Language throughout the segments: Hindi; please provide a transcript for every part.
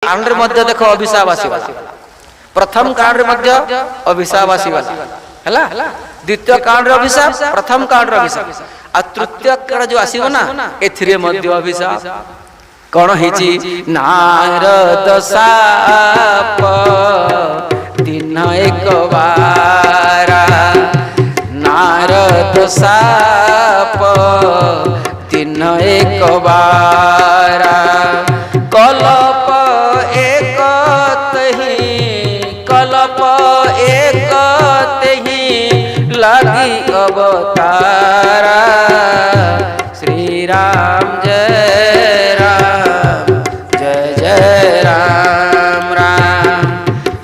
कांड रे मध्य देखो अभिशाप आसीगला प्रथम कांड रे मध्य अभिशाप आसीगला हला द्वितीय कांड रे अभिशाप प्रथम कांड रे अभिशाप आ तृतीय कांड जो आसीबो ना एथिरे मध्य अभिशाप कौन हिची नारद साप दिन एक बारा नारद साप दिन एक बारा कलप एक तही लगी अवतारा श्री राम जय राम जय जय राम राम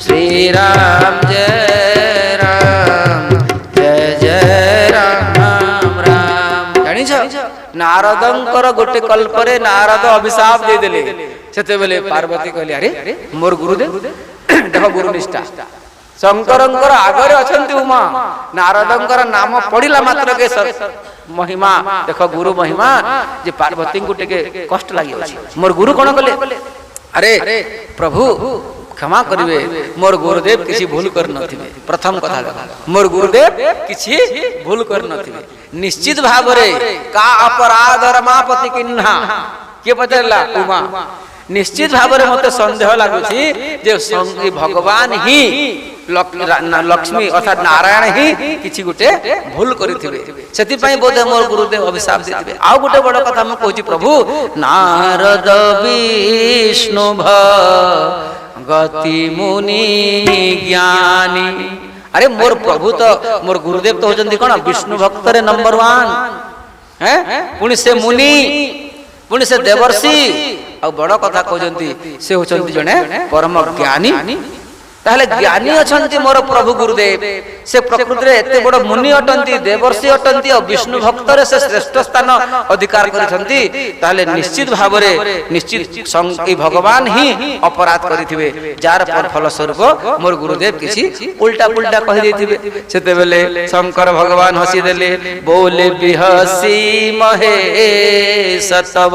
श्री राम जय राम जय जय राम राम जानी नारदंकर गोटे कल्परे नारद अभिशाप दे देले सेते बेले पार्वती कहली अरे मोर गुरुदेव देखो गुरुनिष्ठा शंकरंकर आगरे अछंती उमा नारदंकर नाम पड़िला मात्र के महिमा देखो गुरु महिमा जे पार्वती को टेके कष्ट लागि मोर गुरु कोन कले अरे प्रभु क्षमा करिवे मोर गुरुदेव किसी भूल कर नथिबे प्रथम कथा मोर गुरुदेव किसी भूल कर नथिबे निश्चित भाव रे का अपराध रमापति किन्हा के पचरला उमा निश्चित भाव रे मते संदेह लागुछि जे भगवान ही लक्ष्मी अर्थात नारायण ही किछि गुटे भूल करिथिबे सेति पई बोधे मोर गुरुदेव अभिशाप देथिबे आ गुटे बड़ कथा म कहूछि प्रभु नारद विष्णु गति मुनि ज्ञानी अरे मोर प्रभु तो मोर गुरुदेव तो होजंती कोन विष्णु भक्त रे नंबर 1 हैं पुणी से मुनि पुणी से देवर्षि आ बड़ कथा कहजंती से होचंती जने परम ज्ञानी ताहले ज्ञानी अछंती मोर प्रभु गुरुदेव से प्रकृति रे एते बड़ मुनि अटंती देवर्षि अटंती और विष्णु भक्त रे से श्रेष्ठ स्थान अधिकार करिसंती ताहले निश्चित भाव रे निश्चित ई भगवान ही अपराध करिथिबे जार पर फल स्वरूप मोर गुरुदेव किछि उल्टा पुल्टा कहि देथिबे सेते बेले शंकर भगवान हसी देले बोले बिहसी महेश तव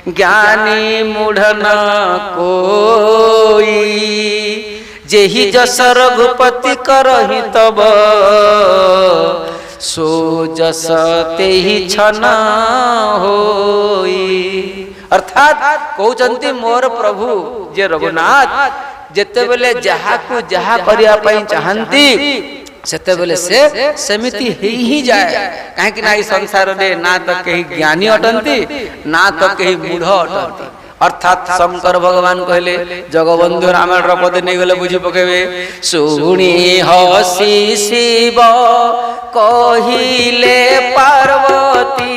ज्ञानी मूढ़ न कोई जेहि जस रघुपति करहि तब सो जस तेहि छन होई अर्थात कहउचंती मोर प्रभु जे रघुनाथ जेते बेले जहा को जहा करिया पई चाहंती सेते बेले से समिति ही जाए काहे कि ना ई संसार रे ना तो कहीं ज्ञानी अटंती ना तो कहीं मूढ़ अटंती अर्थात शंकर भगवान कहले जगबंधु रामायण पद नहीं गले बुझी पकेबे सुनी हसी शिव कहिले पार्वती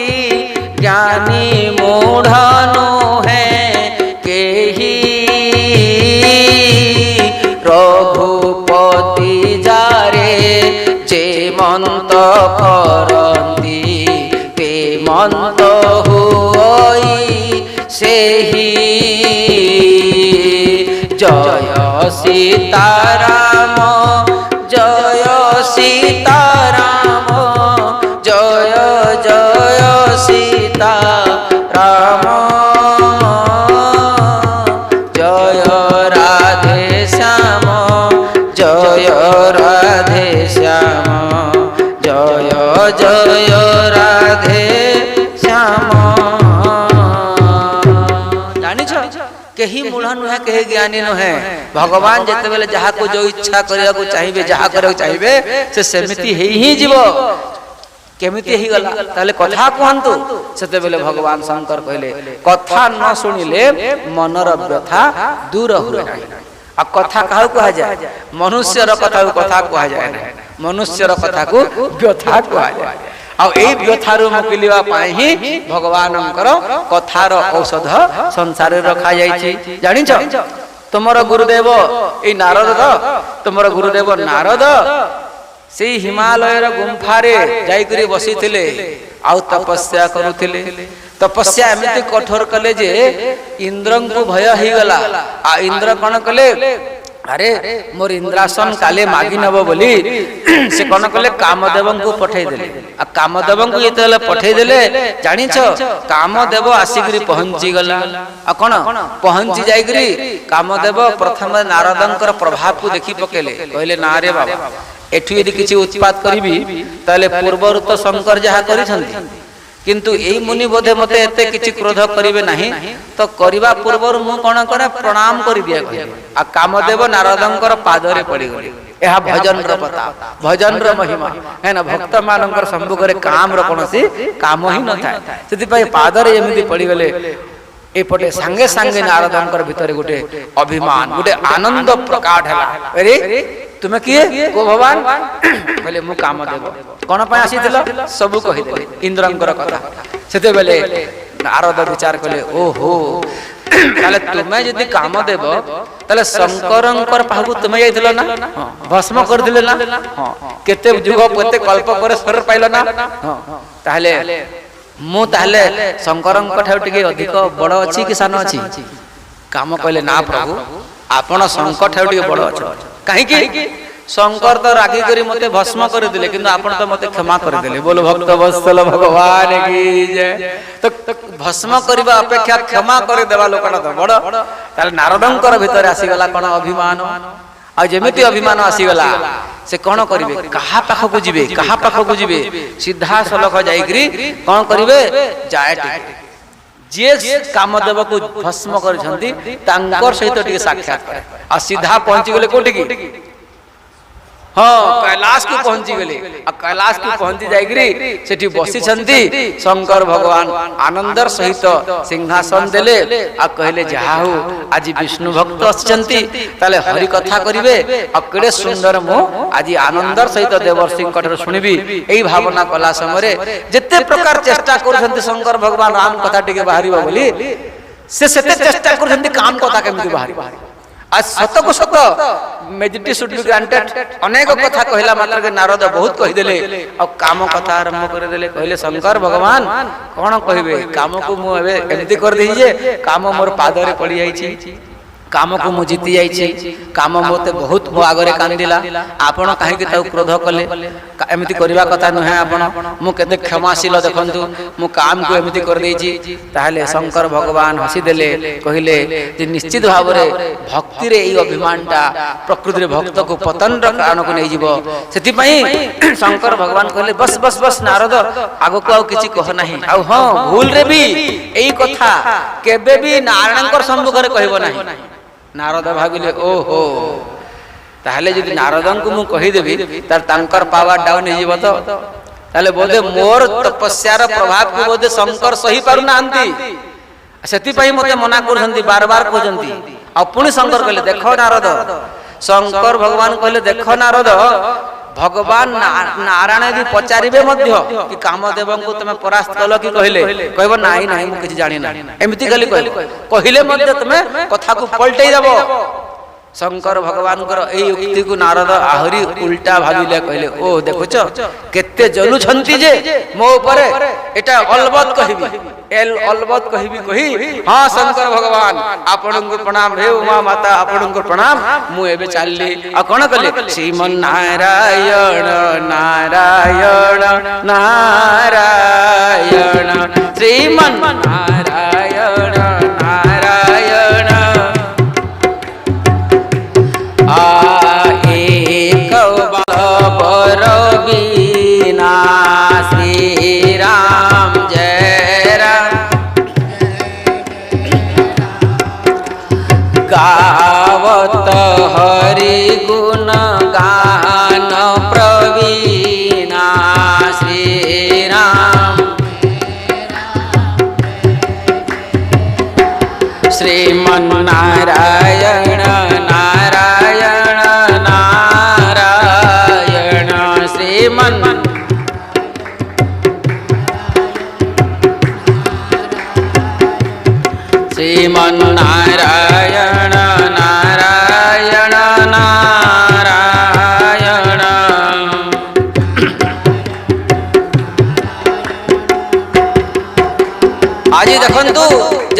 ज्ञानी मूढ़नु है केही रघुपति जारे जे मंत करंती ते मंत होई सेही जय सीताराम जय सीताराम जय जय सीताराम जय राधे श्याम जय राधे श्याम जय जय राधे श्याम कहीं मूढ़ नुहे कहीं ज्ञानी नुहे भगवान जेते बेले जहा को जो इच्छा करिया को चाहिबे जहा करे चाहिबे से सेमिति ही जीवो केमिति ही गला ताले कथा कहंतु सेते बेले भगवान शंकर कहले कथा न सुनिले मनर व्यथा दूर होय नाही आ कथा काहू कहा जाय मनुष्यर कथा को कथा कहा जाय ना मनुष्यर कथा को व्यथा कहा जाय आ ए व्यथारु मुकिलिवा पाई ही भगवानंकर कथार औषध संसार रे रखा जायछि जानि छ तुमर गुरुदेव ए नारद तुमर गुरुदेव नारद से हिमालय र गुंफा रे जाई करी बसिथिले आ तपस्या करूथिले तपस्या एमिति कठोर कले जे इंद्र को भय ही गला आ इंद्र कोन कले अरे मोर इंद्रासन काले मागी नब बोली से कौन कले कामदेव को पठे देले आ कामदेव को ये पठे देले जानी छो कामदेव आसिक पहुंची गला आ कौन पहुंची जाइकरी कामदेव प्रथम नारदंकर प्रभाव को देखी पकेले कहले ना रे बाबा एठु यदि किछि उत्पात करिबी ताले पूर्वरु तो शंकर जहा करिसंती किंतु एई मुनि बोधे मते एते किछि क्रोध करिवे नाही तो करिबा पूर्वरु मु कोन करे प्रणाम करि दिया कहले आ कामदेव नारदंकर पादरे पड़ी गले एहा भजन र पता भजन र महिमा है ना भक्त मानकर सम्मुखरे काम र कोनसी काम ही न थाए सेति पई पादरे एमिति पड़ी गले एपटे संगे संगे नारदंकर भितरे गुटे अभिमान गुटे आनंद प्रकाट हला अरे तुमे किए को भगवान कहले मु कामदेव कोन पय आसीथिल सब कहि देले इंद्रंकर कथा सेते बेले नारद विचार कले ओहो ताले तुमे यदि कामदेव ताले शंकरंकर पाहु तुमे जाइथिल ना भस्म कर दिले ना हां केते जुग केते कल्प पर स्वर पाइल ना हां ताले मु ताले शंकरंक ठाउ टिके अधिक बड़ अछि कि सान अछि काम कहले ना प्रभु आपण शंकर ठाउ टिके बड़ अछि काहे कि शंकर तो रागी करी मते भस्म कर दिले किंतु आपण तो मते क्षमा कर दिले बोलो भक्त वत्सल भगवान की जय तो भस्म करबा अपेक्षा क्षमा कर देबा लोकटा तो बड़ ताले नारदंकर भीतर आसी गला कोन अभिमान आ जेमिति अभिमान आसी गला से कोन करिवे कहा पाख को जिवे कहा पाख को जिवे सीधा सलख जाईकरी कोन करिवे जाय टिके जे कामदेव को भस्म करछंती तांकर सहित टिके साक्षात करे आ सीधा पहुंची गले कोठी की हाँ कैलाश को पहुंची गले आ कैलाश को पहुंची जाइकरी सेठी बसी छंती शंकर भगवान आनंदर सहित सिंहासन देले आ कहले जाहु आज विष्णु भक्त असचंती ताले हरि कथा करिवे आ केडे सुंदर मो आज आनंदर सहित देवर्षि कठर सुनिबी एई भावना कला समय जते प्रकार चेष्टा करछंती शंकर भगवान राम कथा टिके बाहरिबा बोली से सेते चेष्टा करछंती काम कथा केमिति बाहरिबा आज सत को सत मेजिटी शुड बी ग्रांटेड अनेक कथा कहला मात्र के नारद बहुत कहि देले और काम कथा आरंभ कर देले कहले शंकर भगवान कोन कहिबे काम को मु एबे एमति कर देई जे काम मोर पादरे पड़ी जाई छी काम को मु जीति जाई छी काम मोते बहुत मो आगरे कांदिला आपण काहे कि ताऊ क्रोध कले एमति करबा कथा नहे आपण मु केते क्षमाशील देखंतु मु काम को एमति कर देई छी ताहले शंकर भगवान हसी देले कहिले जे निश्चित भाव रे भक्ति रे एई अभिमानटा प्रकृति रे भक्त को पतन र कारण को नै जीवो सेति पई शंकर भगवान कहले बस बस बस नारद आगो को आ किछि कह नाही आ हां भूल रे भी एई कथा केबे भी नारायणकर सम्मुख रे कहबो नाही नारद भाबिले ओहो ताहले जदि नारदन को मु कहि देबी तार तांकर पावर डाउन हे जीव तो ताले बोधे मोर तपस्यार प्रभाव को बोधे शंकर सही पारु नांती सेति पई मते मना करछंती बार बार कहजंती आ पुणी शंकर कहले देखो नारद शंकर भगवान कहले देखो नारद भगवान नारायण यदि पचारिबे मध्य कि कामदेव को तमे परास्त कलो कि कहले कहबो नाही नाही मु किछि जानि ना एमिति खाली कहले मध्य तमे कथा को पलटै देबो शंकर भगवान कर एई उक्ति को नारद आहरी उल्टा भाबिले कहले ओ देखुछ केते जलु छंती जे मो ऊपर एटा अलबत कहिबी एल अलबत कहिबी कहि हां शंकर भगवान आपन को प्रणाम हे उमा माता आपन को प्रणाम मु एबे चालली आ कोन कले श्रीमन नारायण नारायण नारायण श्रीमन नारायण नारायण एक बाबर बीना श्री राम जय राम गावत हरि गुण गान प्रवीणा श्री राम श्रीमन नारायण नारायण नारायण श्रीमन श्रीमन नारायण नारायण नारायण आज देखंतु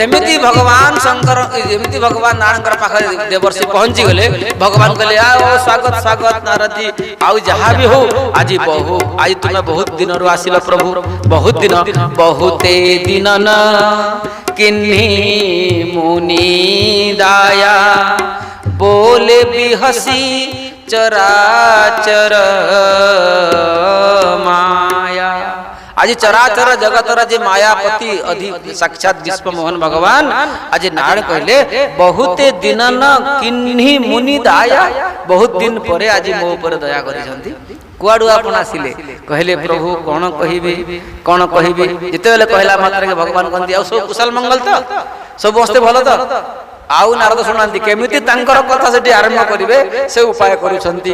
जेमिति भगवान शंकर जेमिति भगवान नारायण पाखे देवर्षि पहुंची गले भगवान कहले आओ स्वागत स्वागत नारद जी आउ जहाँ भी हो आज आज तुम्हें बहुत दिन रू आसिल प्रभु बहुत दिन बहुते दिन न किन्ही मुनि दाया बोले भी हसी चराचर माया आज चराचर जगतर जे मायापति अधि साक्षात विश्व मोहन भगवान आज नारायण कहले बहुते दिन न किन्ही मुनि दाया बहुत दिन परे आज मो ऊपर दया करिसंती कुआडू आपण आसिले कहले प्रभु कौन कहिबे जेते बेले कहला मात्र के भगवान कहंती आ सब कुशल मंगल तो सब मस्ते भलो तो आउ नारद शुणांती केमिति तांकर कथा सेठी आरंभ करिवे से उपाय करूछंती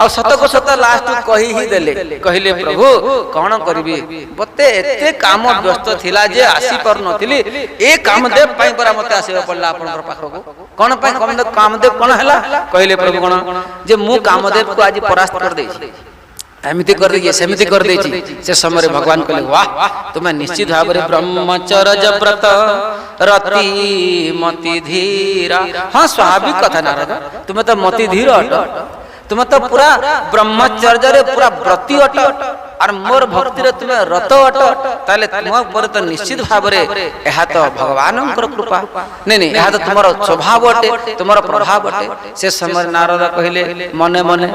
आ सत को सत लास्ट कहि ही देले कहले प्रभु कौन करिवे बते एते काम व्यस्त थिला जे आसी पर नथिली ए कामदेव पई परा मते आसीबा पड़ला आपनकर पाखको कोन पई कामदेव कोन हला कहले प्रभु कोन जे मु कामदेव को आज परास्त कर देछि एमिति कर दे सेमिति कर दे से समय भगवान कहले वाह तुम्हें निश्चित भाव में ब्रह्मचर्य व्रत रति मति धीरा हाँ स्वाभाविक कथा नारद तुम्हें तो मति धीर अट तुम्हें तो पूरा ब्रह्मचर्य रे पूरा व्रती अट और मोर भक्ति रे तुम्हें रत अट ताले तुम ऊपर तो निश्चित भाव में यह तो भगवान कृपा नहीं यह तो तुम स्वभाव अटे तुम प्रभाव अटे से समय नारद कहले मने मने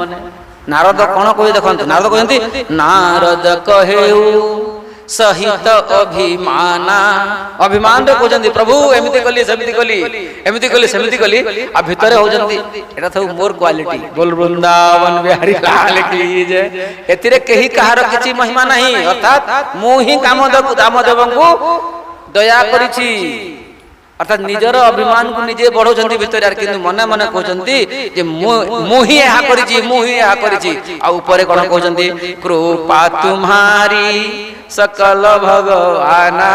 नारद कौन कहि देखंत नारद कहंती नारद कहेउ सहित अभिमाना अभिमान रे कहंती प्रभु एमिति कली समिति कली एमिति कली समिति कली आ भितरे होजंती एटा थौ मोर क्वालिटी बोल वृंदावन बिहारी लाल की जय एतिरे केही कहार किछि महिमा नहीं अर्थात मु ही कामदेव को दया करिछि अर्थात निजर अभिमान को निजे बढ़ौछंती भितर यार किंतु मने मने कहछंती जे मु ही यहा करिछि आ ऊपर कोन कहछंती कृपा तुम्हारी सकल भगवाना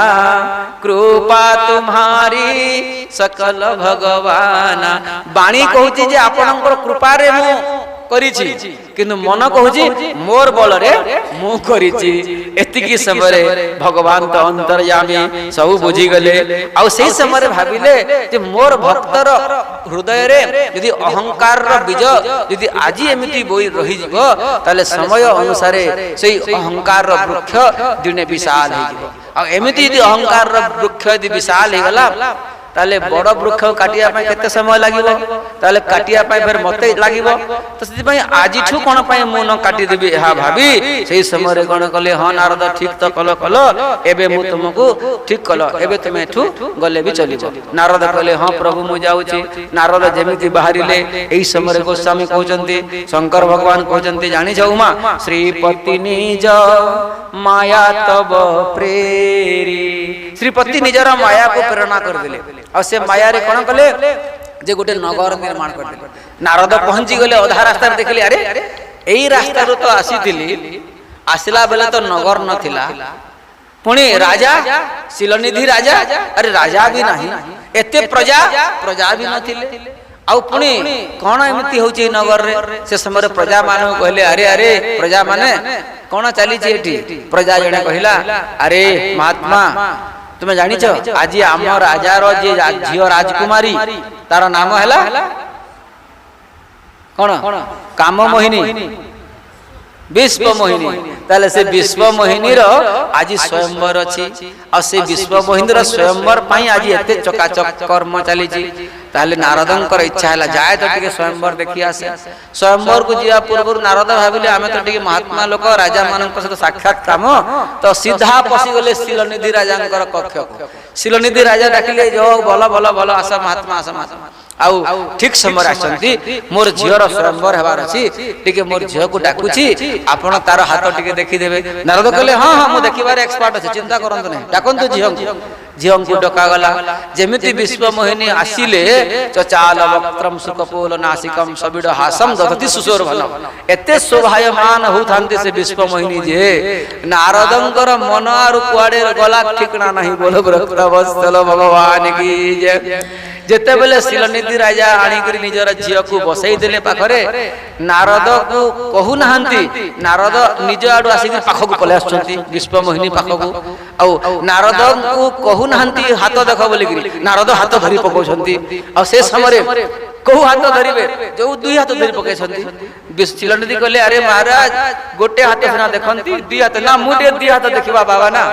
कृपा तुम्हारी सकल भगवाना बाणी कहूची जे आपनकर कृपा रे मु करिछि किंतु मन कहूची मोर बल रे मु करिछि एतिकी समय भगवान तो अंतर्यामी सब बुझी गले आ सेही समय भाबिले जे मोर भक्तर हृदय रे यदि अहंकार रो बीज यदि आजी एमिति बोई रही जिवो ताले समय अनुसार सेही अहंकार रो वृक्ष दिने विशाल हे जिवो आ एमिति यदि अहंकार रो वृक्ष यदि विशाल हे गला ताले बड़ वृक्ष काटिया पाए केते समय लागिवो ताले काटिया पाए फेर मते लागिवो तो सेति पई आजि छु कोन पाए मु न काटि देबी एहा भाबी सेही समय रे कोन कले हां नारद ठीक तो कलो एबे मु तुमको ठीक कलो एबे तुम एठू गले भी चलिबो नारद कहले हां प्रभु मु जाउची नारद जेमिति बाहरिले एही समय रे गोस्वामी कहउचंती शंकर भगवान कहउचंती जानि छ उमा श्रीपति निज माया तब प्रेरी श्रीपति निजर माया को प्रेरणा कर देले और से माया रे कोन कले जे गोटे नगर निर्माण कर देले नारद पहुंची गले अधा रास्ता रे देखले अरे एही रास्ता रो तो आसीतिली आसिला बेला तो नगर नथिला पुणी राजा शिलनिधि राजा अरे राजा भी नहीं एते प्रजा भी नथिले आउ पुणी कोन एमिति होची नगर रे से समय प्रजा माने कहले अरे प्रजा माने कोन चली छी एठी प्रजा जणे कहिला अरे महात्मा तुम्हें जानी छो आज आम राजा रो जे झियो राजकुमारी तार नाम हैला कोन काम मोहिनी विश्व मोहिनी ताले से विश्व मोहिनी रो आज स्वयंवर अछि आ से विश्व मोहिनी रो स्वयंवर पई आज एते चकाचक कर्म चली छी ताले नारदंकर इच्छा हैला जाय तो टिके स्वयंवर देखि आसे स्वयंवर को जिया पूर्व नारद भाबिले आमे तो टिके महात्मा लोक राजा मानक सहित साक्षात काम तो सीधा पसी गले शिलनिधि राजांकर कक्ष को शिलनिधि राजा डाकिले जो भल आस महात्मा आउ ठीक समय आछंती मोर झियर स्वयंवर हेबार अछि टिके मोर झियो को डाकुची आपण तार हाथ टिके देखि देबे नारद कहले हां मु देखिबार एक्सपर्ट अछि चिंता करंत नै डाकंतु झियो को डका गला जेमिति विश्व मोहिनी आसिले चचाल वक्त्रम सुकपोल नासिकम सबिड हासम दधति सुसोर भन एते शोभायमान होथांती से विश्व मोहिनी जे नारदंकर मन आरु कुआडे गला ठिकना नहीं बोल वस्त्र भगवान की जय जेते बेले शिलनिधि राजा आनिकरी निजर झियो को बसई देले पाखरे नारद को कहू नाहंती नारद निज आडू आसी पाखो को पले आछंती विश्व मोहिनी पाखो को औ नारद को कहू नाहंती हाथ देखो बोली गिरी नारद हाथ धरी पकोछंती औ से समय कहू हाथ धरिबे जो दुई हाथ धरी पकेछंती शिलनिधि कहले अरे महाराज गोटे हाथ सिना देखंती दुई हाथ ना मुटे दुई हाथ देखिबा बाबा ना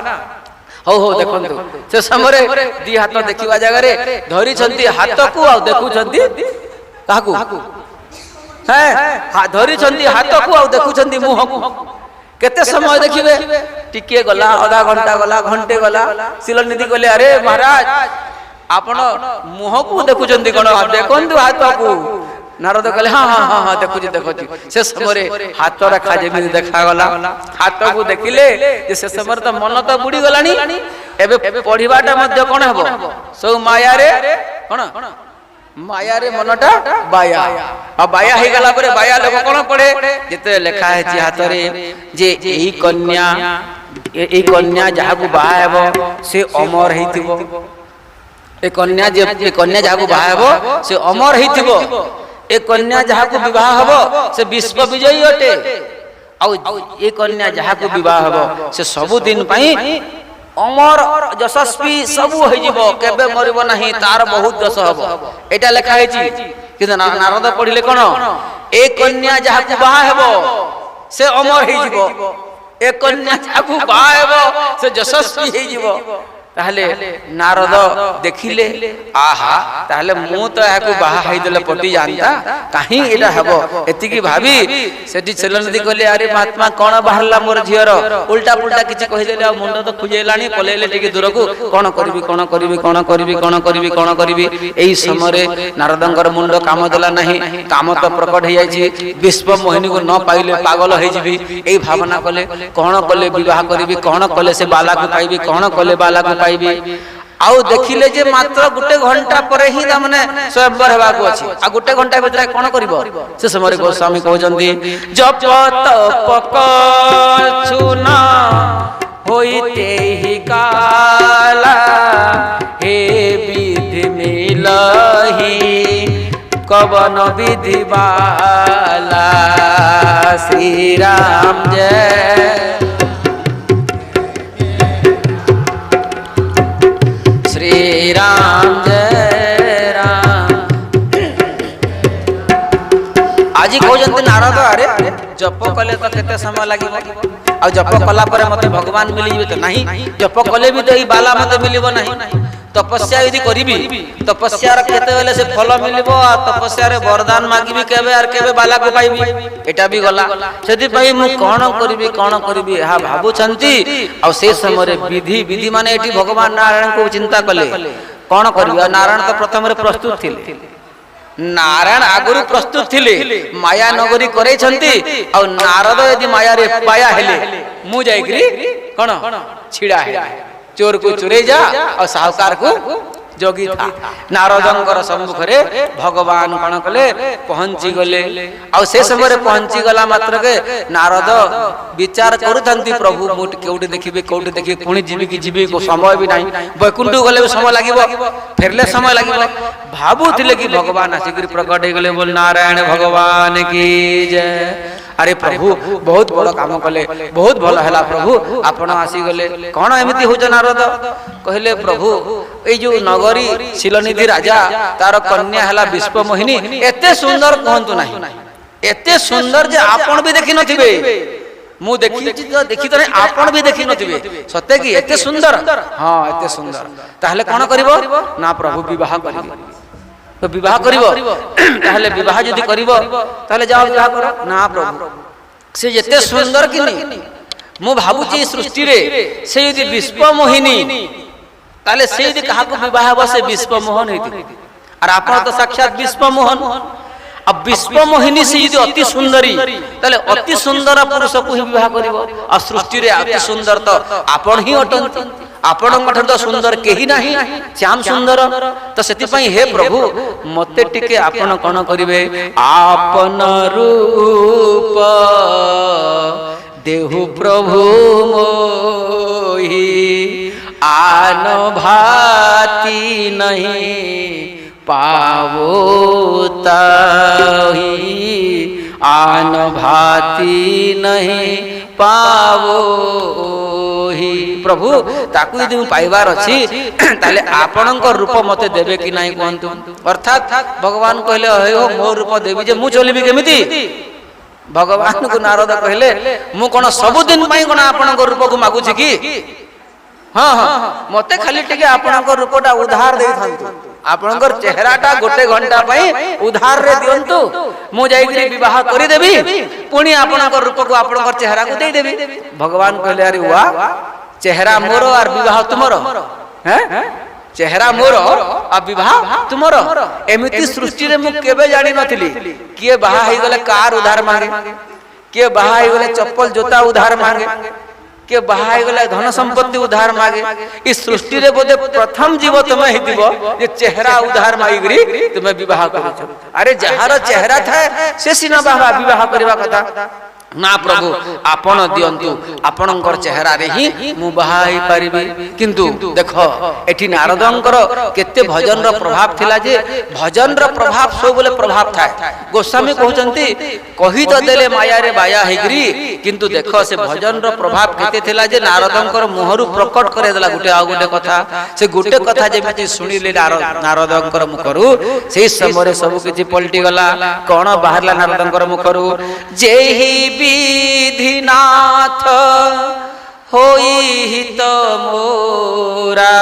हो हो देखंतु से समय दी हाथ देखिबा जगह रे धरी छंती हाथ को आ देखु छंती काकू है धरी छंती हाथ को आ देखु छंती मुह को केते समय देखिबे टिके गला आधा घंटा गला घंटे गला शिलनिधि कहले अरे महाराज आपण मुह को देखु छंती कोन देखंतु हाथ को नारद कहले हाँ हाँ हाँ हाँ देखुची देखुची से समय हाथ रेखा जमी देखा गला हाथ को देखिले से समय तो मन तो बुड़ी गलानी एबे पढ़िबाटा मध्य कोन हबो सब माया रे कोन माया रे मनटा बाया आ बाया हे गला परे बाया लोग कोन पड़े जते लेखा है जी हाथ रे जे एही कन्या जहा को बाहा हेबो से अमर हेतिबो ए कन्या जहा को बाहा हेबो से अमर हेतिबो ए कन्या जहा को विवाह हबो से विश्व विजयी अटे आ ए कन्या जहा को विवाह हबो से सब दिन पई अमर यशस्वी सब होई जिवो केबे मरिबो नाही तार बहुत जस हबो एटा लिखा है जी कि नारद पढ़िले कोन ए कन्या जहा को विवाह हबो से अमर होई जिवो ए कन्या जहा को विवाह हबो से यशस्वी होई जिवो ताहले नारद देखिले आहा ताहले मु तो याकू बाहा हाई देले पटी जानता काहे एटा हबो एतिकी भाभी सेठी शिलनिधि कहले अरे महात्मा कोन बाहरला मोर झियर उल्टा पुल्टा किछि कहि देले मुंड तो खुजेलानी पलेले टिके दूर को कोन करबी एही समय नारदंकर मुंड काम देला नाही काम तो प्रकट हो जाई विश्व मोहिनी को न पाइले पागल हो जिबी एही भावना कले कोन कले विवाह करबी कोन कले से बाला को पाइबी कोन कले बाला को पाइबी आउ देखिले जे मात्र गुटे घंटा परे ही माने स्वयंवर हेबा को अछि आ गुटे घंटा भीतर कोन करबो से समय गोस्वामी कहजंती जप तप छुना होइते ही काला हे विधि मिलही कवन विधि वाला श्री राम जय श्री राम जय राम आज कहते नारद अरे जप कले तो केते समय लागिबो आ जप कला परे मते भगवान मिलिबे तो नहीं जप कले भी तो ई बाला मते मिलिबो नहीं तपस्या यदि करिबी तपस्या रे केते बेले से फल मिलिबो आ तपस्या रे वरदान मागिबी केबे आर केबे बाला को पाइबी एटा भी गला सेति पई मु कोन करबी हा भाबु छंती आ से समय विधि माने एठी भगवान नारायण को चिंता कले कोन करबी नारायण तो प्रथम रे प्रस्तुत थिले नारायण आगुरु प्रस्तुत थिले माया नगरी करे छंती आ नारद यदि माया रे पाया हेले मु जाईकरी कोन छिडा है चोर को चुरे जा और साहूकार को जोगी था नारदंकर सम्मुख रे भगवान कोन कले पहुंची गले आ से समय पहुंची गला मात्र के नारद विचार करूथंती प्रभु मुट केउटी देखिबे पुणी जीवी की जीवी को समय भी नहीं वैकुंठ गले समय लागिबो फेरले समय लागिबो भाबुथिले कि भगवान आसिकरी प्रकट हे गले बोल नारायण भगवान की जय अरे प्रभु बहुत बड़ काम कले बहुत भल हैला प्रभु आपण आसी गले कोन एमिति हो नारद कहले प्रभु ए जो नगरी शिलनिधि राजा तार कन्या हैला विश्व मोहिनी एते सुंदर कहंतु नाही एते सुंदर जे आपण भी देखि नथिबे मु देखि तो आपण भी देखि नथिबे सत्य कि एते सुंदर हां एते सुंदर ताहले कोन करिवो ना प्रभु विवाह करिवो तो विवाह करिवो ताहले विवाह यदि करिवो ताहले जाओ विवाह करो ना प्रभु से जते सुंदर किनी मु भाबुची सृष्टि रे से यदि विश्व मोहिनी ताहले से यदि कहा को विवाह हो से विश्व मोहन हेति और आपण तो साक्षात विश्व मोहन अब विश्व मोहिनी से यदि अति सुंदरी ताहले अति सुंदर पुरुष को ही विवाह करिवो आ सृष्टि रे अति सुंदर तो आपण ही अटंती आपण तो सुंदर केही नाही श्याम सुंदर तो सेति पई हे प्रभु मते टिके आपण कोन करिवे आपन रूप देहु प्रभु मोहि आन भाती नहीं पावो ताही आन भाती नहीं पावो ही। प्रभु ताकू यदि पाइबार अच्छी ताले आपणक रूप मते देवे कि नहीं कहतु। अर्थात भगवान कहले हो मो रूप देवी जे मु चलिबी केमिति। भगवान को नारद कहले मु कोन सबुदिन पई कोन आपणक रूप को मागुछि कि हाँ हाँ मते खाली टिके आपणक रूपटा उधार दे थांतु। आपणकर चेहराटा गोटे घंटा पई उधार रे दियंतु मु जाई विवाह करि देबी पुणी आपणकर रूप को आपणकर चेहरा को दे देबी। भगवान कहले अरे वाह चेहरा मोर और विवाह तुमरो हैं चेहरा मोर आ विवाह तुमरो। एमिति सृष्टि रे मु केबे जानि नथिली किए बाहा हे गले कार उधार मांगे किए बाहा हे गले चप्पल जोता उधार मांगे के बाहा गला धन संपत्ति उधार मागे। इस सृष्टि रे बोधे प्रथम जीव तुम हिदिबो जे चेहरा उधार मागिरी तुम विवाह करू। अरे जहार चेहरा था से सिना बाहा विवाह करबा कथा ना प्रभु आपण दियंतु आपणकर चेहरा रे ही मु बाहाई परिबी। किंतु देखो एठी नारदंकर केते भजन रो प्रभाव थिला जे भजन रो प्रभाव सो बोले प्रभाव थाए। गोस्वामी कहउचंती कहि तो देले माया रे बाया हेगरी किंतु देखो से भजन रो प्रभाव केते थिला जे नारदंकर मुहरु प्रकट करे देला गुटे आ गुटे कथा। से गुटे कथा जेमिति सुनिले नारदंकर मुखरु सेही समय सब किछि पलटि गला। कोन बाहरला नारदंकर मुखरु जेहि विधिनाथ होई हित मोरा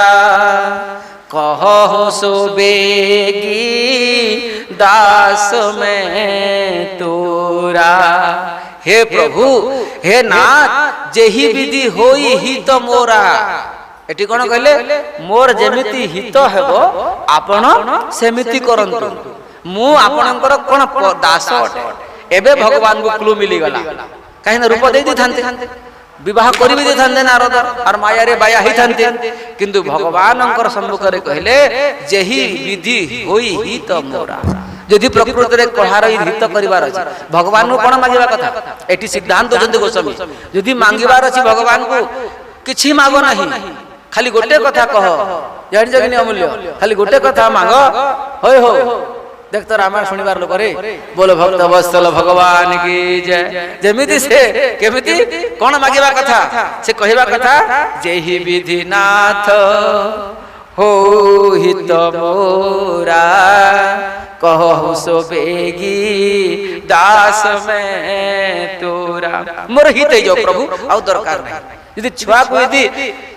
कहो सो बेगी दास में तोरा। हे प्रभु हे नाथ जेहि विधि होई हित मोरा एटी कोन कहले मोर जेमिति हित हेबो आपण सेमिति करंतु मु आपणकर कोन दास अटे। एबे भगवान को क्लू मिली गला कहीं रूप दे दी थांते विवाह करी भी दे थांते नारद और माया रे बाया ही थांते। किंतु भगवानंकर सम्मुख रे कहले जेहि विधि होई हित मोरा। यदि प्रकृति रे कहार हित करिवार अछि भगवान को कोन मांगिबा कथा एटी सिद्धांत जंत गोस्वामी। यदि मांगिबार अछि भगवान को किछि मागो नाही खाली गोटे कथा कह जानि जगनि अमूल्य खाली गोटे कथा मांग होय हो। देख तो रामायण सुनिबार लोक रे बोलो भक्त वत्सल भगवान की जय। जेमिति से केमिति कोन मागिबा कथा से कहिबा कथा जेहि विधिनाथ हो हित मोरा कहु सो बेगी दास में तोरा। मोर हित हो प्रभु आउ दरकार नहीं। यदि छुआ को यदि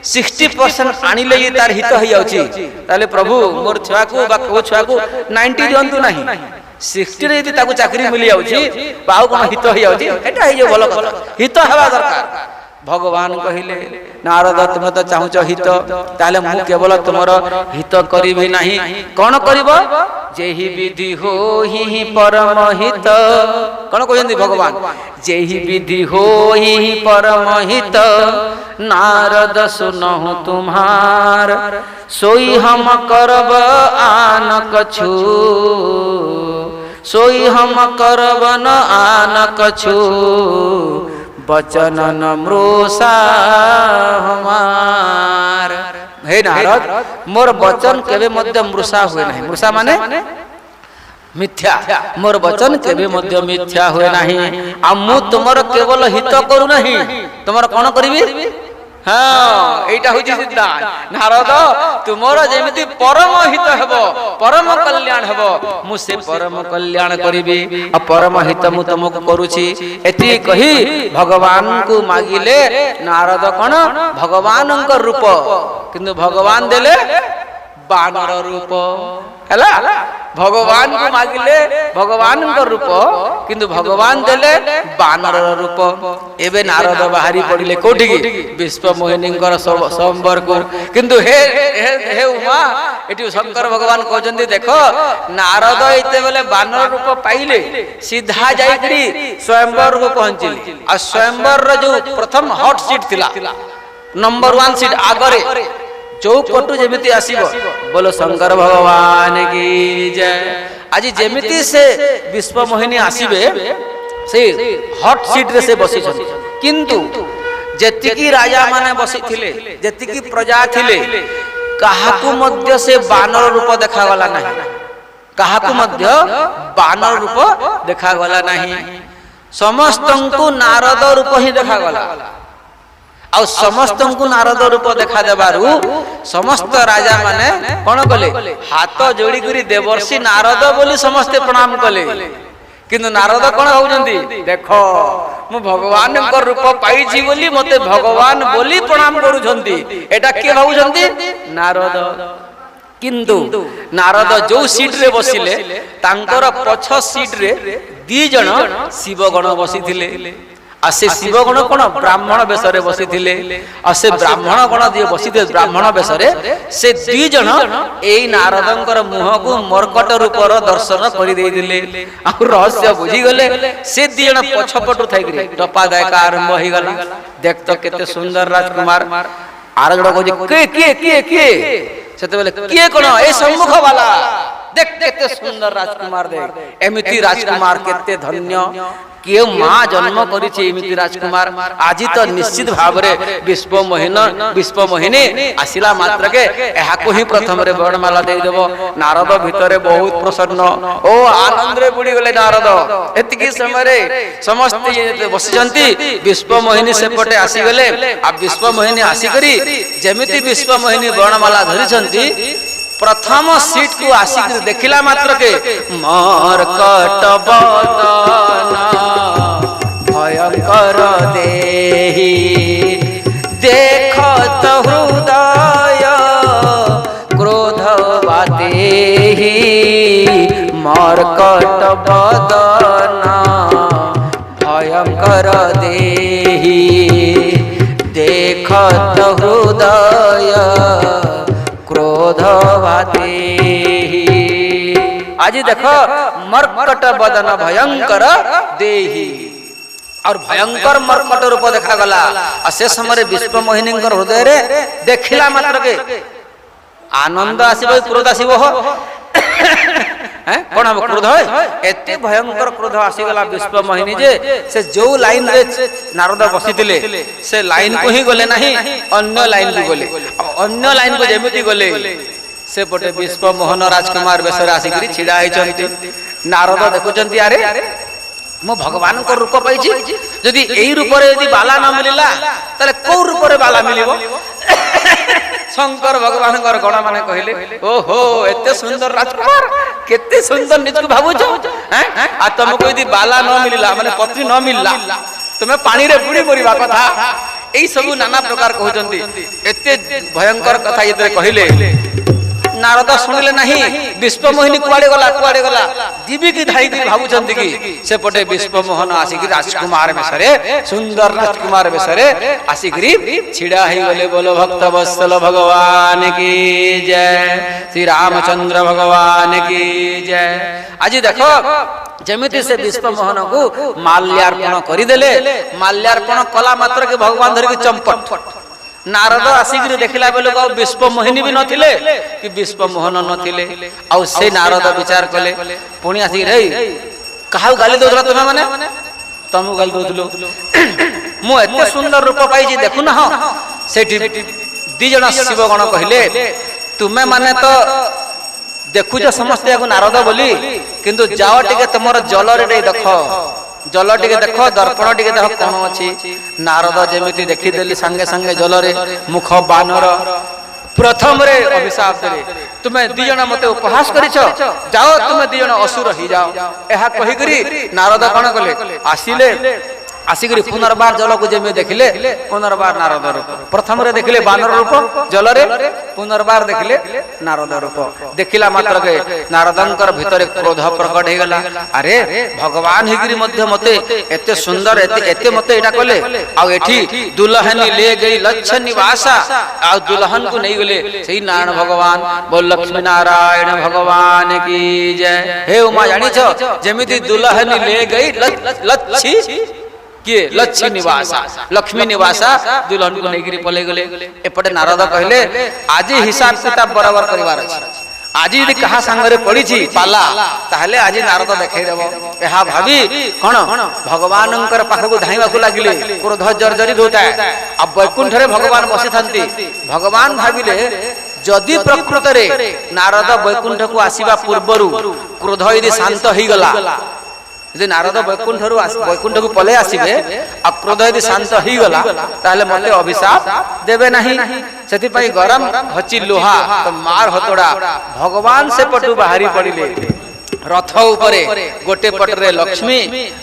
60% आनिले ये तार हित हो जाउची ताले प्रभु मोर छुआ को बा को छुआ को 90 दियंतु नहीं 60 रे यदि ताको चाकरी मिली जाउची बाउ कोन हित हो जाउची एटा हे जो भलो कथा हित हेबा दरकार। भगवान कहिले नारद तुम तो चाहूच हित ताले मु केवल तुमर हित करिबे नाही कोन करिवो जेहि विधि होहि परम हित। कोन कहजंती भगवान जेहि विधि होहि परम हित नारद सुनहु तुम्हार सोई हम करब आन कछु सोई हम करब न आन कछु बचन नमृषा हमार। हे नारद मोर वचन केबे मध्य मृषा हुए नहीं। मृषा माने मिथ्या मोर वचन केबे मध्य मिथ्या हुए नहीं। आ मु तुमर केवल हित करू नहीं तुमर कोन करिवि हाँ एटा होची सिद्धांत। नारद तुमर जेमिति परम हित हेबो परम कल्याण हेबो मु से परम कल्याण करिवि आ परम हित मु तुमको करूची। एति कही भगवान को मागिले नारद कोन भगवानक रूप किंतु भगवान देले बानर रूप हैला। भगवान को मागिले भगवान को रूप किंतु भगवान देले बानर रूप। एबे नारद बाहरी पड़िले कोठी की विश्व मोहिनींकर संबर को। किंतु हे हे उमा एटी शंकर भगवान कहजंती देखो नारद एते बेले बानर रूप पाइले सीधा जाईकरी स्वयंवर को पहुंचिले आ स्वयंवर रो जो प्रथम हॉट सीट थिला नंबर 1 सीट आगरे जो पटु जेमिति आसीबो बोलो शंकर भगवान की जय। आज जेमिति से विश्व मोहिनी आसीबे से हॉट सीट रे से बसी छथि किंतु जेतिकी राजा माने बसी थिले जेतिकी प्रजा थिले काहाकू मध्य से बानर रूप देखा वाला नहीं। काहाकु मध्य बानर रूप देखागला नहीं समस्तंकु नारद रूप ही देखागला आ समस्तंकु नारद रूप देखा देबारु समस्त राजा माने कोन कले हाथ जोड़ी करी देवर्षि नारद बोली समस्त प्रणाम कले किंतु नारद कोन होउजंती देखो मु भगवान को रूप पाइछि बोली मते भगवान बोली प्रणाम करूछंती एटा के होउजंती नारद किंतु नारद जो सीट रे बसिले तांकर पछ सीट रे दी जण शिवगण बसिथिले आ से शिवगण कोन ब्राह्मण बेसरे बसिथिले आ से ब्राह्मण गण जे बसिथे ब्राह्मण बेसरे से दी जण एई नारदंकर मुह को मरकट रूपर दर्शन करि देई दिले आ रहस्य बुझी गले से दी जण पछपटु थाई करी टपा दायका आरंभ होई गला देख तो केते सुंदर राजकुमार आर जण को के सेते बेले के कोन ए सम्मुख वाला देख केते सुंदर राजकुमार देख एमिति राजकुमार केते धन्य के मां जन्म करिछि एमिति राजकुमार आजि तो निश्चित भाव रे विश्व मोहिनी आसिला मात्र के एहा को ही प्रथम रे वर्णमाला देई देबो नारद भितरे बहुत प्रसन्न ओ आनंद रे बुडी गले नारद एतिकी समय रे समस्त बसिजंती विश्व मोहिनी सेपटे आसी गले आ विश्व मोहिनी आसी करी जेमिति विश्व मोहिनी वर्णमाला धरिसंती प्रथम सीट को आसिक देखिला मात्र के मरकट बदन भयंकर देहि देखत हृदय क्रोध बातेहि मरकट बदन भयंकर देहि देखत हृदय क्रोध भाते आज देखो मरकट बदन भयंकर देहि और भयंकर मरकट रूप देखा गला आ से समय विश्व मोहिनी हृदय रे देखिला मात्र के आनंद आसीबो क्रोध आसीबो हो हैं कोन हम क्रोध होय एते भयंकर क्रोध आसी गला विश्व मोहिनी जे से जो लाइन रे नारद बसितिले से लाइन को ही गले नहीं अन्य लाइन को गले अन्य लाइन को जेमिति गले से पटे विश्व मोहन राजकुमार बेसर आसी करी छिडा आइ चंती नारद देखुचंती अरे मो भगवान को रूप पाइछि यदि एई रूप रे यदि बाला न मिलिला तले को रूप रे बाला मिलिबो शंकर भगवान गण माने कहले ओहो एते सुंदर राजकुमार केते सुंदर निजको भाबुछो हैं आ तुमको यदि बाला न मिलिला माने पत्नी न मिलला तुमे पानी रे बुडी मरिबा कथा एई सब नाना प्रकार कहउचंती एते भयंकर कथा इतरे कहले नारद सुनिले नहीं विश्व मोहिनी कुआडे गला दिबी की धाई की भाबुचंती की से पटे विश्व मोहन आसिकी राजकुमार बेसरे सुंदर राजकुमार बेसरे आसिकी छिड़ा ही गले बोलो भक्त वत्सल भगवान की जय श्री रामचंद्र भगवान की जय आज देखो जेमिति से विश्व मोहन को माल्यार्पण करिदेले माल्यार्पण कला मात्र के भगवान धरि के चंपट नारद आसिक देखिला बेले विश्व मोहिनी भी नथिले कि विश्व मोहन नथिले आ से नारद विचार कले पुणी आसिक रे काहू गाली दोदला तुमे माने तुम गाली दोदलो मु एते सुंदर रूप पाइछि देखु ना सेठी दी जण शिवगण कहिले तुमे माने तो देखुछ समस्त को नारद बोली किंतु जाओ टिके तुमर जल रे देखो जल टिके देख दर्पण टिके देख कौन अच्छी नारद जेमिति देखीदेली संगे संगे जल रे मुख बानर प्रथम रे अभिशाप दे तुम्हें दी जण मते उपहास करिछ जाओ तुम्हें दी जण असुर ही जाओ एहा कहि करी नारद कोन कले आसिले आसिकरी पुनर्बार जल को जेमे देखिले पुनर्बार नारद रूप प्रथम रे देखिले बानर रूप जल रे पुनर्बार देखिले नारद रूप देखिला मात्र के नारदंकर भितरे क्रोध प्रकट हे गला अरे भगवान हिगिरी मध्य मते एते सुंदर एते मते एटा कले आ एठी दुल्हनी ले गई लक्ष्य निवासा आ दुल्हन को नहीं गले सही नारायण भगवान बोल लक्ष्मी नारायण भगवान की जय हे उमा जानी छ जेमिति दुल्हनी ले गई लक्ष्मी किए लक्ष्मी निवासा लक्ष्मी निवासा दुल्हन को नहीं पले गले एपटे नारद कहले आज हिसाब किताब बराबर करिवार अछि आज यदि कहा संगरे पड़ी पाला ताहले आज नारद देखै देबो एहा भाभी कोन भगवानंकर पाखको धाइवा को लागिले क्रोध जर्जरी होता है अब वैकुंठ रे भगवान बसी थांती भगवान भाबिले जदि प्रकृत रे नारद वैकुंठ को आसीबा पूर्वरु क्रोध यदि शांत हो गला, यदि नारद वैकुंठ को पले आसीबे आ क्रोध यदि शांत हो गला ताले मते अभिशाप देबे नहीं। सेति पई गरम हची लोहा तो मार हतोड़ा भगवान से पटु बाहरी पड़िले। रथ उपरे गोटे पटरे लक्ष्मी,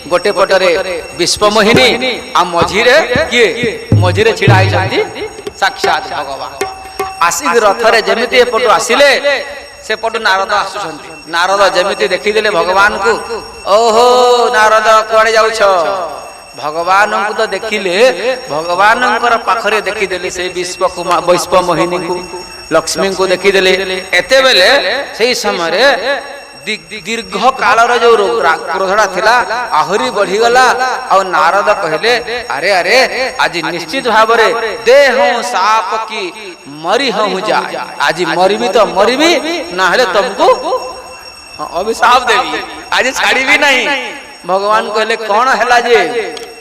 गोटे पटरे विश्वमोहिनी, आ मझिरे किए मझिरे छिड़ा आइछंती साक्षात भगवान। आसिक रथरे जेमिति एपटु आसिले से पटु नारद आसुछंती। नारद जेमिति देखिदेले भगवान को, ओहो नारद कुआडे जाउछ? भगवान को तो देखिले, भगवानंकर पाखरे देखिदेले से विश्वमोहिनी को, लक्ष्मी को देखिदेले। एते बेले सेही समय दीर्घ कालर जो क्रोधड़ा थिला आहुरी बढ़ी गला। और नारद कहले, अरे अरे आज निश्चित भाव रे देह साप की मरी हूँ जा, आज मरबी तो मरबी ना हेले तुमको अभिशाप देवी, आज छाड़ी भी नहीं। भगवान कहले कौन हैला जे?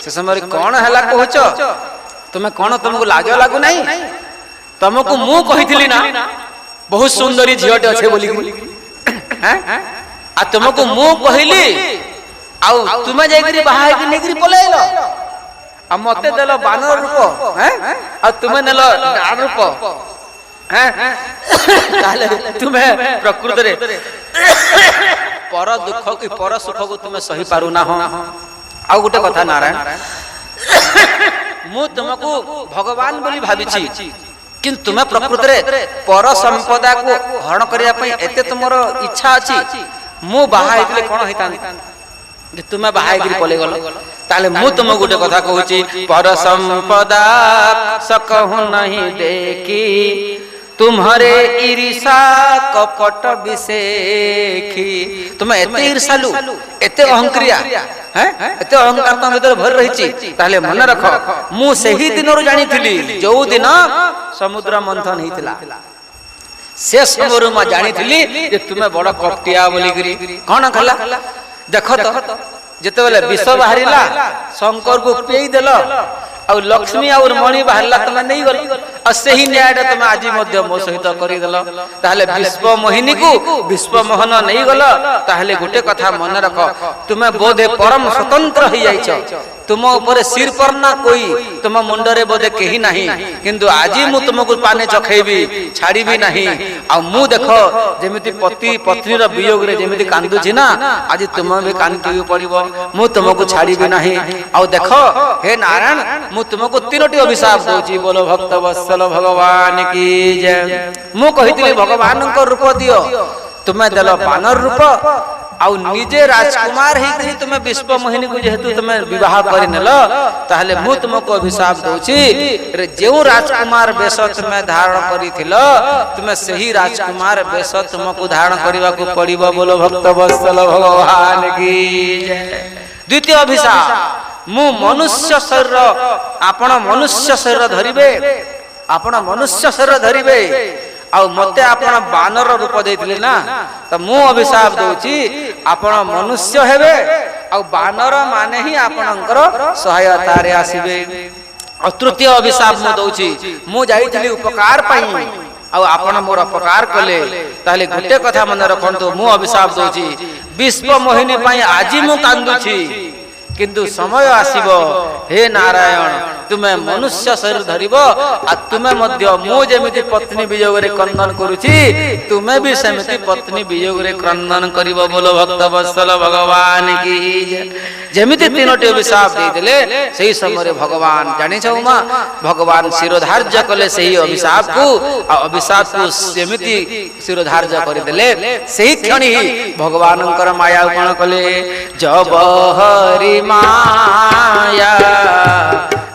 से समय कौन हैला कहछ? तुम्हें कौन तुमको लाज लागू नहीं? तुमको मु कहिथिली ना बहुत सुंदरी झियोटे अच्छे बोली आ तुमको मु कहली आउ तुमे जाइकरी बाहा के नेकरी पलेलो आ मते देलो बानर रूप हैं आ तुमे नेलो नार रूप हैं। ताले तुमे प्रकृत रे पर दुख की पर सुख को तुमे सही पारु ना हो। आ गुटे कथा नारायण, मु तुमको भगवान बोली भाबिछि किंतु तुमे प्रकृत रे पर संपदा को हरण करिया पई एते तुमरो इच्छा अछि। मु बाहा हेतले कोन हेतान जे तुमे बाहा हेकरी पले गलो? ताले मु तुम गुटे कथा कहूची, पर संपदा सकहु नहीं देखी तुम्हारे ईर्षा कपट विषेखी। तुम एते ईर्षालु, एते अहंक्रिया हैं, एते अहंकार तुम भीतर भर रहिछि। ताले मन रख, मु सही दिनरु जानि थिली जो दिन समुद्र मंथन हितला, से समरू मा जानी थिली जे तुमे बड़ कपटिया बोली करी। कोन कला देखो तो जते बेले विष बाहरिला शंकर को पेई देलो और लक्ष्मी और मणि बाहरला तुमे नहीं गल और सही न्याय तुमे आज मध्य मो सहित करि देलो। ताले विश्व मोहिनी को विश्व मोहन नहीं गल। ताले गुटे कथा मन रख, तुमे बोधे परम स्वतंत्र हो जाइछ, तुम ऊपर सिर पर ना कोई, तुम मुंडरे बोधे कहीं नहीं, किंतु आज मु तुमको पाने चखेबी छाड़ी भी नहीं। आ मु देखो जेमिति पति पत्नी रो वियोग रे जेमिति कांदुछि ना, आज तुम भी कांदि पड़िबो, मु तुमको छाड़ी भी नहीं। आ देखो हे नारायण, मु तुमको तीनोटी अभिशाप दोछि। बोलो भक्त वत्सल भगवान की जय। मु कहितली भगवान को रूप दियो, तुमे देलो बानर रूप आउ निजे राजकुमार ही तुमे विश्व मोहिनी को जेहेतु तुमे विवाह करि नेलो, ताहले मु तुमको अभिशाप दोछि रे जेउ राजकुमार वेश तुमे धारण करिथिलो तुमे सही राजकुमार वेश तुमको धारण करिवा को पड़िबो। बोलो भक्त वत्सल भगवान की जय। द्वितीय अभिशाप, मु मनुष्य शरीर, आपण मनुष्य शरीर धरिबे, आपण मनुष्य शरीर धरिबे आ मते आपण बानर रूप देथिले ना, तो मु अभिशाप दोछि आपण मनुष्य हेबे आ बानर माने ही आपणकर सहायता रे आसीबे। और तृतीय अभिशाप मु दोछि, मु जाइथिली उपकार पई आ आपण मोर उपकार कले, ताले गुटे कथा मन रखंतु, मु अभिशाप दोछि विश्व मोहिनी पई आजि मु कांदुछि, किंतु समय आसीबो हे नारायण तुमे मनुष्य शरीर धरिबो आ तुमे मध्य मु जेमिति पत्नी वियोग रे क्रंदन करूछि तुमे भी सेमिति पत्नी वियोग रे क्रंदन करिवो। बोलो भक्त वत्सल भगवान की जेमिति तीनोटी अभिशाप देले सेही समय भगवान जानि छौ मा भगवान शिरोधार्य कले सेही अभिशाप को आ अभिशाप को सेमिति शिरोधार्य करि देले सेही क्षणी भगवानंकर माया कोन कले जब हरि माया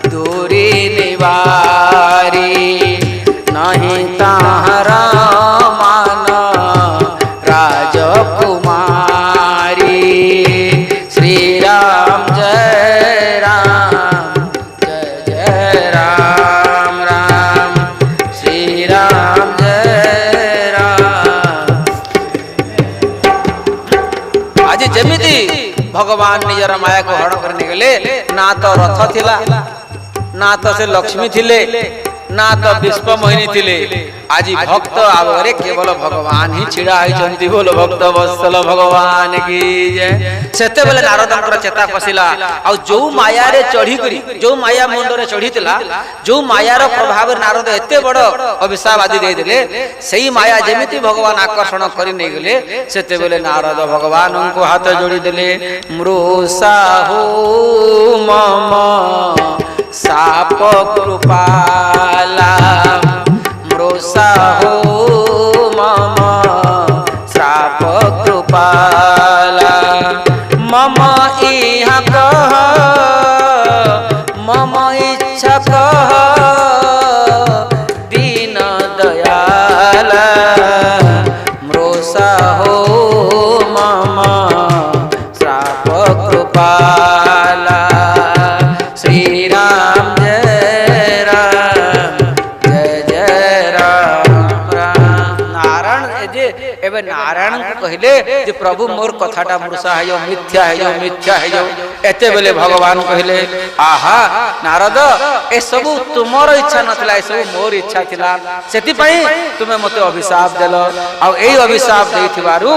दूरी निवारी नहीं तारा मान राजकुमारी श्री राम जय राम जय जय राम राम श्री राम जय राम। आज जेमिति भगवान निजर माया को हरण करने गले ना तो रथ थिला ना तो से लक्ष्मी थिले ना तो विश्व मोहिनी थिले आज भक्त आगे केवल भगवान ही छिड़ा होइचंती बोलो भक्त वत्सल भगवान की जय सेते बेले नारदंकर चेता पसिला आ जो माया रे चढ़ी करी जो माया मुंड रे चढ़ीतला जो माया रो प्रभाव नारद एते बड़ अभिशाप आदि दे देले सेही माया जेमिति भगवान आकर्षण करि नै गेले सेते बेले नारद भगवान को हाथ जोड़ी देले मृषा हो मम साप कृपाला मृषा हो मम श्राप कृपाला मम इहा कह मम इच्छा कह दीन दयाला मृषा हो मम श्राप कृपाला श्री राम जय राम जय जय राम राम नारायण जे एबे नारायण को कहले जे प्रभु मोर कथाटा मृषा है मिथ्या है एते बेले भगवान कहले आहा नारद ए सब तुमर इच्छा नथला ए सब मोर इच्छा थिला सेति पई तुमे मते अभिशाप देलो आ एई अभिशाप देथिबारु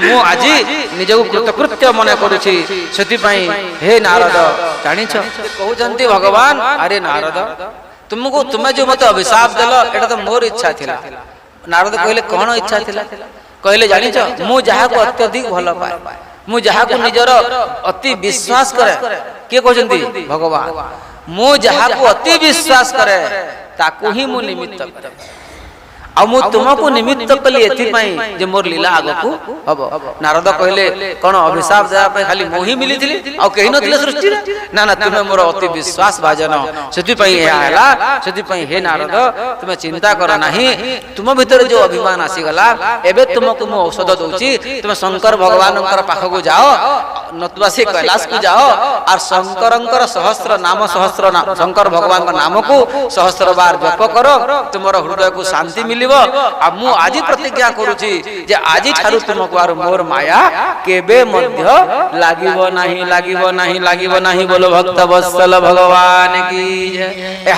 मु आजी निजको कृतकृत्य मने करूछि सेति पई हे नारद जानि छ कहउजंती भगवान अरे नारद तुमको तुमे जो मते अभिशाप देलो एटा तो मोर इच्छा थिला नारद कहले कोन इच्छा थिला कहले जानि छ मु जहा को अत्यधिक भलो पाए मु जहा को निजर अति विश्वास करे के कहजंती भगवान मु जहा को अति विश्वास करे ताकू ही मु निमित्त करे आ मु तुमको निमित्त कली एथि पई जे मोर लीला आगकू हबो नारद कहले कोन अभिशाप देबा पे खाली मोही मिलिथिली आ केहि नथिले सृष्टि रे ना ना तुमे मोर अति विश्वास भाजन सेति पई ए आला सेति पई हे नारद तुमे चिंता कर नाही तुम भीतर जो अभिमान आसी गला एबे तुमको मु औषध दोची तुमे शंकर भगवानकर पाखको जाओ नतवासी कैलाश को जाओ और शंकरंकर सहस्र नाम शंकर भगवान का नाम को सहस्र बार जप करो तुमर हृदय को शांति मिली आ मु आजी प्रतिज्ञा करूची जे आजी ठारू तुमको आर मोर माया केबे मध्य लागिबो नाही बोलो भक्त वत्सल भगवान की जय।